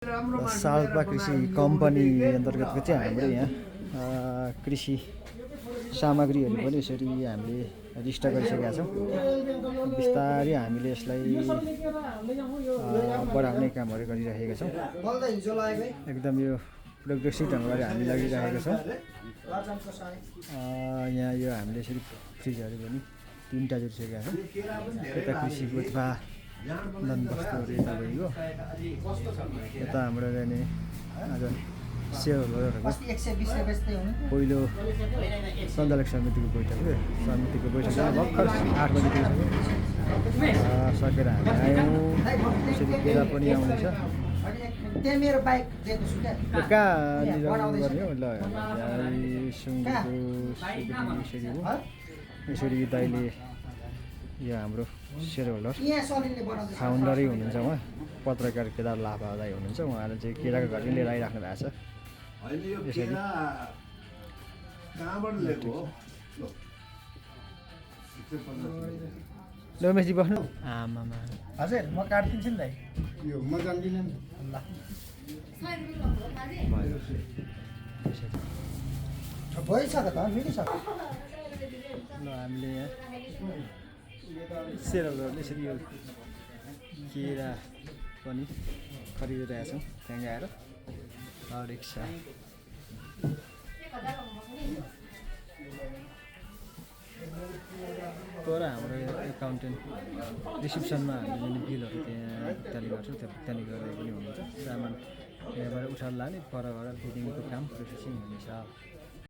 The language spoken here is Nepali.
सालपा कृषि कम्पनी अन्तर्गतको चाहिँ हाम्रो यहाँ कृषि सामग्रीहरू पनि यसरी हामीले रजिस्टर गरिसकेका छौँ। बिस्तारै हामीले यसलाई बढाउने कामहरू गरिरहेका छौँ। एकदम यो प्रोग्रेसिभ ढङ्गले हामी लगिरहेका छौँ। यहाँ यो हामीले यसरी फ्रिजहरू पनि 3टा जोडिसकेका छौँ। यता कृषि उत्पादन वस्तुहरू यता भइगयो। यता हाम्रो जाने आज सेयर होल्डरहरूको पहिलो सञ्चालक समितिको बैठक भर्खर 8 बजीतिर सकेर हामी आयौँ। यसरी बेला पनि आउँदैछ। कहाँ गर्ने हो ल यसरी दाइले यो हाम्रो सेयर होल्डर फाउन्डरै हुनुहुन्छ। उहाँ पत्रकार केदार लाभा दाइ हुनुहुन्छ। उहाँले चाहिँ केराको घर लिएर आइराख्नु भएको छ। यसरी रमेशजी बस्नु। आमामा हजुर म काट्दिन्छु नि दाइ। यो म जान्दिनँ नि। ल भइसक्यो त मिलिसक्यो। ल हामीले यहाँ सेयर होल्डरले यसरी यो केरा पनि खरिदिरहेका छौँ त्यहाँ गएर। रिक्सा तर हाम्रो एकाउन्टेन्ट रिसिप्सनमा हामीले बिलहरू त्यहाँ भुक्तानी गर्छौँ। त्यो भुक्तानी गर्दै पनि हुनुहुन्छ। सामान यहाँबाट उठाएर लाने पर फिटिङको काम प्रोसेसिङ हुनेछ।